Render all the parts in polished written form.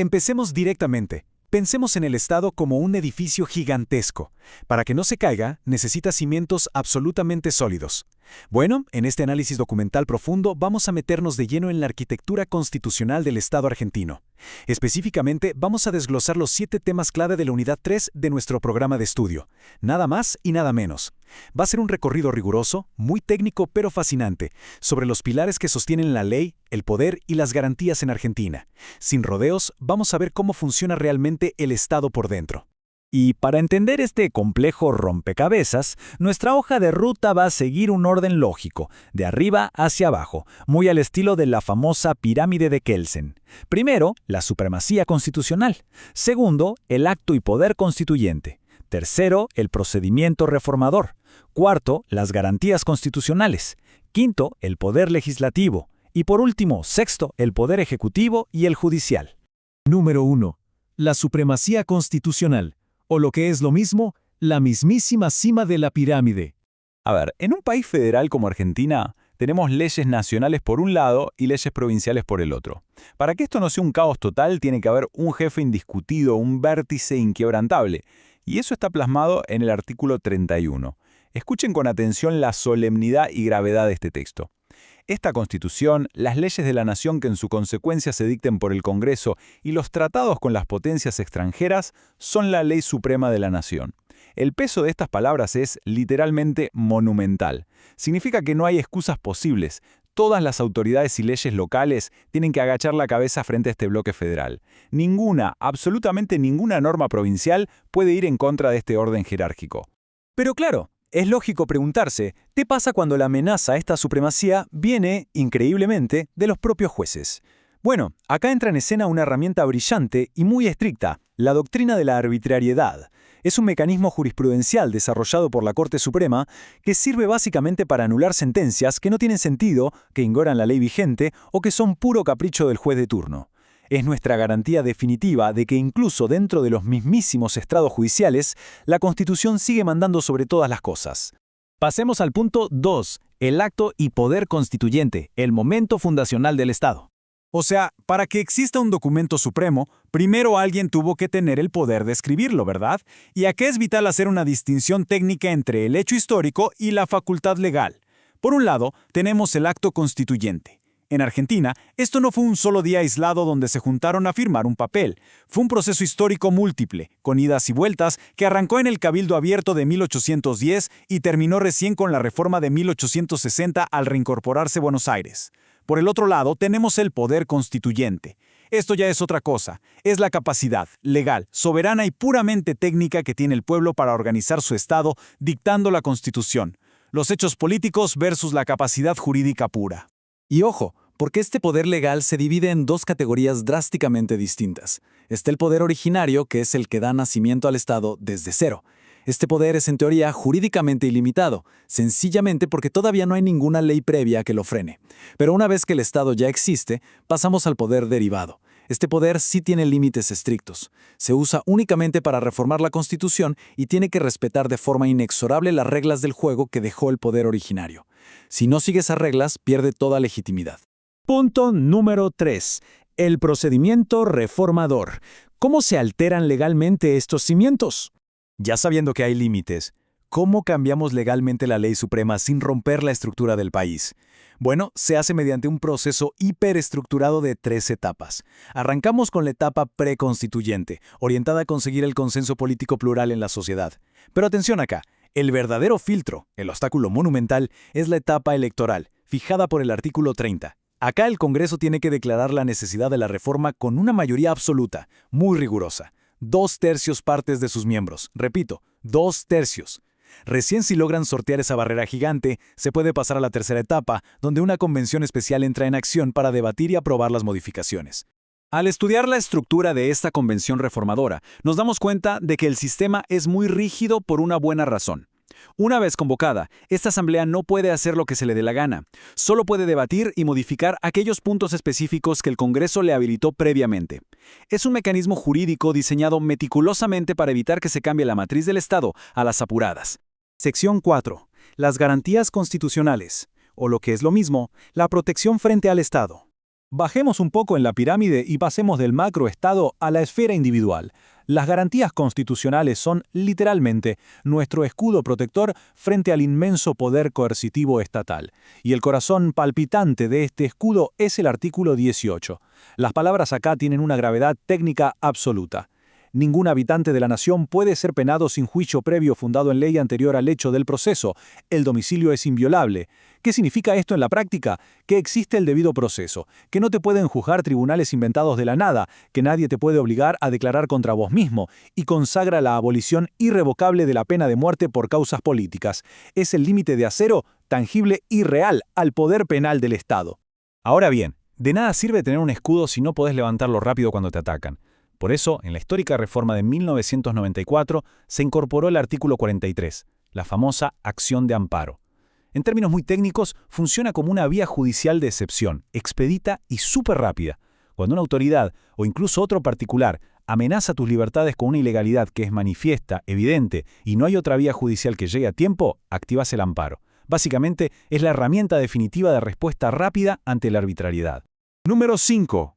Empecemos directamente. Pensemos en el Estado como un edificio gigantesco. Para que no se caiga, necesita cimientos absolutamente sólidos. Bueno, en este análisis documental profundo vamos a meternos de lleno en la arquitectura constitucional del Estado argentino. Específicamente, vamos a desglosar los 7 temas clave de la unidad 3 de nuestro programa de estudio. Nada más y nada menos. Va a ser un recorrido riguroso, muy técnico pero fascinante, sobre los pilares que sostienen la ley, el poder y las garantías en Argentina. Sin rodeos, vamos a ver cómo funciona realmente el Estado por dentro. Y para entender este complejo rompecabezas, nuestra hoja de ruta va a seguir un orden lógico, de arriba hacia abajo, muy al estilo de la famosa pirámide de Kelsen. Primero, la supremacía constitucional. Segundo, el acto y poder constituyente. Tercero, el procedimiento reformador. Cuarto, las garantías constitucionales. Quinto, el poder legislativo. Y por último, sexto, el poder ejecutivo y el judicial. Número 1. La supremacía constitucional. O lo que es lo mismo, la mismísima cima de la pirámide. A ver, en un país federal como Argentina, tenemos leyes nacionales por un lado y leyes provinciales por el otro. Para que esto no sea un caos total, tiene que haber un jefe indiscutido, un vértice inquebrantable. Y eso está plasmado en el artículo 31. Escuchen con atención la solemnidad y gravedad de este texto. Esta Constitución, las leyes de la nación que en su consecuencia se dicten por el Congreso y los tratados con las potencias extranjeras son la ley suprema de la nación. El peso de estas palabras es literalmente monumental. Significa que no hay excusas posibles. Todas las autoridades y leyes locales tienen que agachar la cabeza frente a este bloque federal. Ninguna, absolutamente ninguna norma provincial puede ir en contra de este orden jerárquico. Pero claro, es lógico preguntarse, ¿qué pasa cuando la amenaza a esta supremacía viene, increíblemente, de los propios jueces? Bueno, acá entra en escena una herramienta brillante y muy estricta, la doctrina de la arbitrariedad. Es un mecanismo jurisprudencial desarrollado por la Corte Suprema que sirve básicamente para anular sentencias que no tienen sentido, que ignoran la ley vigente o que son puro capricho del juez de turno. Es nuestra garantía definitiva de que incluso dentro de los mismísimos estrados judiciales, la Constitución sigue mandando sobre todas las cosas. Pasemos al punto 2, el acto y poder constituyente, el momento fundacional del Estado. O sea, para que exista un documento supremo, primero alguien tuvo que tener el poder de escribirlo, ¿verdad? Y aquí es vital hacer una distinción técnica entre el hecho histórico y la facultad legal. Por un lado, tenemos el acto constituyente. En Argentina, esto no fue un solo día aislado donde se juntaron a firmar un papel. Fue un proceso histórico múltiple, con idas y vueltas, que arrancó en el Cabildo Abierto de 1810 y terminó recién con la reforma de 1860 al reincorporarse Buenos Aires. Por el otro lado, tenemos el poder constituyente. Esto ya es otra cosa. Es la capacidad legal, soberana y puramente técnica que tiene el pueblo para organizar su Estado, dictando la Constitución. Los hechos políticos versus la capacidad jurídica pura. Y ojo, porque este poder legal se divide en 2 categorías drásticamente distintas. Está el poder originario, que es el que da nacimiento al Estado desde cero. Este poder es en teoría jurídicamente ilimitado, sencillamente porque todavía no hay ninguna ley previa que lo frene. Pero una vez que el Estado ya existe, pasamos al poder derivado. Este poder sí tiene límites estrictos. Se usa únicamente para reformar la Constitución y tiene que respetar de forma inexorable las reglas del juego que dejó el poder originario. Si no sigue esas reglas, pierde toda legitimidad. Punto número 3. El procedimiento reformador. ¿Cómo se alteran legalmente estos cimientos? Ya sabiendo que hay límites, ¿cómo cambiamos legalmente la ley suprema sin romper la estructura del país? Bueno, se hace mediante un proceso hiperestructurado de 3 etapas. Arrancamos con la etapa preconstituyente, orientada a conseguir el consenso político plural en la sociedad. Pero atención acá, el verdadero filtro, el obstáculo monumental, es la etapa electoral, fijada por el artículo 30. Acá el Congreso tiene que declarar la necesidad de la reforma con una mayoría absoluta, muy rigurosa. 2/3 partes de sus miembros. Repito, 2/3. Recién si logran sortear esa barrera gigante, se puede pasar a la tercera etapa, donde una convención especial entra en acción para debatir y aprobar las modificaciones. Al estudiar la estructura de esta convención reformadora, nos damos cuenta de que el sistema es muy rígido por una buena razón. Una vez convocada, esta asamblea no puede hacer lo que se le dé la gana. Solo puede debatir y modificar aquellos puntos específicos que el Congreso le habilitó previamente. Es un mecanismo jurídico diseñado meticulosamente para evitar que se cambie la matriz del Estado a las apuradas. Sección 4. Las garantías constitucionales, o lo que es lo mismo, la protección frente al Estado. Bajemos un poco en la pirámide y pasemos del macroestado a la esfera individual. Las garantías constitucionales son, literalmente, nuestro escudo protector frente al inmenso poder coercitivo estatal. Y el corazón palpitante de este escudo es el artículo 18. Las palabras acá tienen una gravedad técnica absoluta. Ningún habitante de la nación puede ser penado sin juicio previo fundado en ley anterior al hecho del proceso. El domicilio es inviolable. ¿Qué significa esto en la práctica? Que existe el debido proceso, que no te pueden juzgar tribunales inventados de la nada, que nadie te puede obligar a declarar contra vos mismo, y consagra la abolición irrevocable de la pena de muerte por causas políticas. Es el límite de acero, tangible y real, al poder penal del Estado. Ahora bien, de nada sirve tener un escudo si no podés levantarlo rápido cuando te atacan. Por eso, en la histórica reforma de 1994, se incorporó el artículo 43, la famosa acción de amparo. En términos muy técnicos, funciona como una vía judicial de excepción, expedita y súper rápida. Cuando una autoridad, o incluso otro particular, amenaza tus libertades con una ilegalidad que es manifiesta, evidente, y no hay otra vía judicial que llegue a tiempo, activas el amparo. Básicamente, es la herramienta definitiva de respuesta rápida ante la arbitrariedad. Número 5.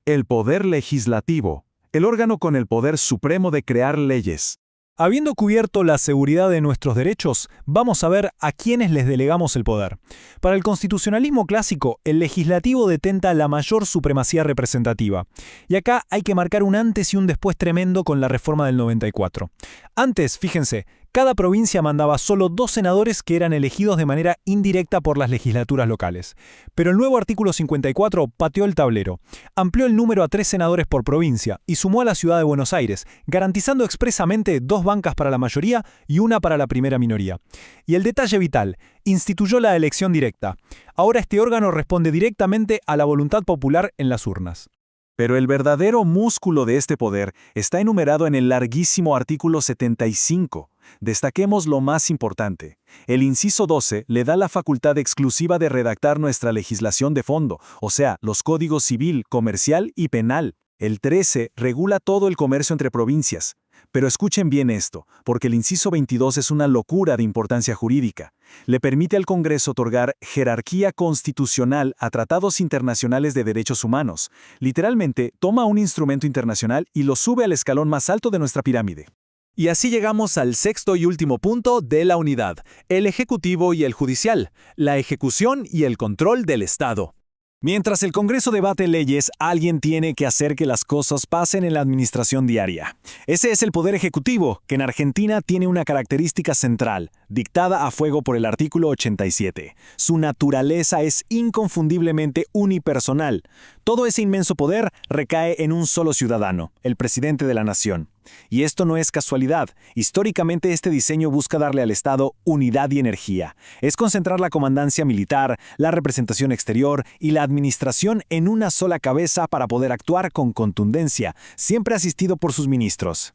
El poder legislativo. El órgano con el poder supremo de crear leyes. Habiendo cubierto la seguridad de nuestros derechos, vamos a ver a quiénes les delegamos el poder. Para el constitucionalismo clásico, el legislativo detenta la mayor supremacía representativa. Y acá hay que marcar un antes y un después tremendo con la reforma del 94. Antes, fíjense, cada provincia mandaba solo 2 senadores que eran elegidos de manera indirecta por las legislaturas locales. Pero el nuevo artículo 54 pateó el tablero, amplió el número a 3 senadores por provincia y sumó a la ciudad de Buenos Aires, garantizando expresamente 2 bancas para la mayoría y 1 para la primera minoría. Y el detalle vital, instituyó la elección directa. Ahora este órgano responde directamente a la voluntad popular en las urnas. Pero el verdadero músculo de este poder está enumerado en el larguísimo artículo 75. Destaquemos lo más importante. El inciso 12 le da la facultad exclusiva de redactar nuestra legislación de fondo, o sea, los códigos civil, comercial y penal. El 13 regula todo el comercio entre provincias. Pero escuchen bien esto, porque el inciso 22 es una locura de importancia jurídica. Le permite al Congreso otorgar jerarquía constitucional a tratados internacionales de derechos humanos. Literalmente, toma un instrumento internacional y lo sube al escalón más alto de nuestra pirámide. Y así llegamos al sexto y último punto de la unidad, el ejecutivo y el judicial, la ejecución y el control del Estado. Mientras el Congreso debate leyes, alguien tiene que hacer que las cosas pasen en la administración diaria. Ese es el Poder Ejecutivo, que en Argentina tiene una característica central, dictada a fuego por el artículo 87. Su naturaleza es inconfundiblemente unipersonal. Todo ese inmenso poder recae en un solo ciudadano, el presidente de la nación. Y esto no es casualidad. Históricamente este diseño busca darle al Estado unidad y energía. Es concentrar la comandancia militar, la representación exterior y la administración en una sola cabeza para poder actuar con contundencia, siempre asistido por sus ministros.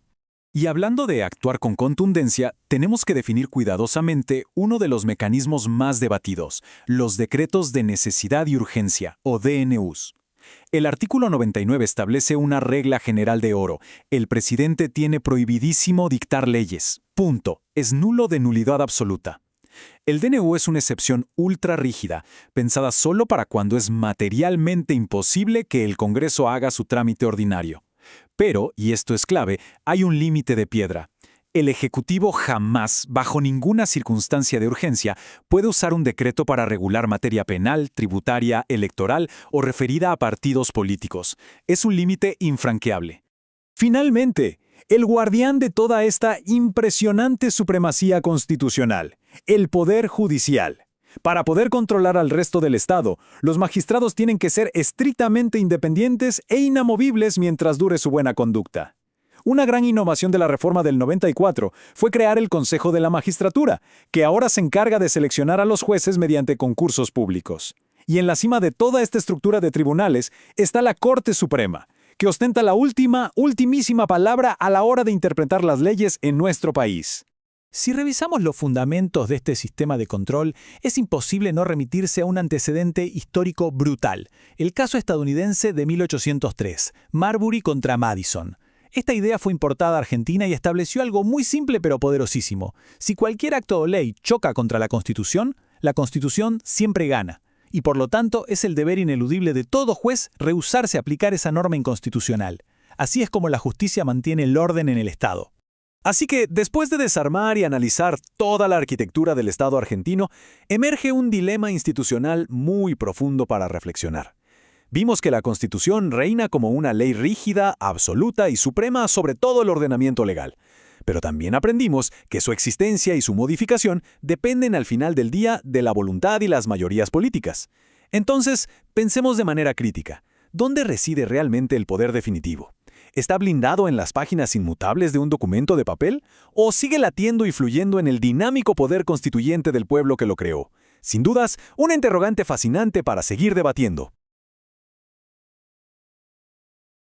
Y hablando de actuar con contundencia, tenemos que definir cuidadosamente uno de los mecanismos más debatidos, los decretos de necesidad y urgencia, o DNUs. El artículo 99 establece una regla general de oro. El presidente tiene prohibidísimo dictar leyes. Punto. Es nulo de nulidad absoluta. El DNU es una excepción ultra rígida, pensada solo para cuando es materialmente imposible que el Congreso haga su trámite ordinario. Pero, y esto es clave, hay un límite de piedra. El Ejecutivo jamás, bajo ninguna circunstancia de urgencia, puede usar un decreto para regular materia penal, tributaria, electoral o referida a partidos políticos. Es un límite infranqueable. Finalmente, el guardián de toda esta impresionante supremacía constitucional, el Poder Judicial. Para poder controlar al resto del Estado, los magistrados tienen que ser estrictamente independientes e inamovibles mientras dure su buena conducta. Una gran innovación de la reforma del 94 fue crear el Consejo de la Magistratura, que ahora se encarga de seleccionar a los jueces mediante concursos públicos. Y en la cima de toda esta estructura de tribunales está la Corte Suprema, que ostenta la ultimísima palabra a la hora de interpretar las leyes en nuestro país. Si revisamos los fundamentos de este sistema de control, es imposible no remitirse a un antecedente histórico brutal, el caso estadounidense de 1803, Marbury contra Madison. Esta idea fue importada a Argentina y estableció algo muy simple pero poderosísimo. Si cualquier acto o ley choca contra la Constitución siempre gana. y por lo tanto es el deber ineludible de todo juez rehusarse a aplicar esa norma inconstitucional. Así es como la justicia mantiene el orden en el Estado. Así que, después de desarmar y analizar toda la arquitectura del Estado argentino, emerge un dilema institucional muy profundo para reflexionar. Vimos que la Constitución reina como una ley rígida, absoluta y suprema sobre todo el ordenamiento legal. Pero también aprendimos que su existencia y su modificación dependen al final del día de la voluntad y las mayorías políticas. Entonces, pensemos de manera crítica. ¿Dónde reside realmente el poder definitivo? ¿Está blindado en las páginas inmutables de un documento de papel? ¿O sigue latiendo y fluyendo en el dinámico poder constituyente del pueblo que lo creó? Sin dudas, una interrogante fascinante para seguir debatiendo.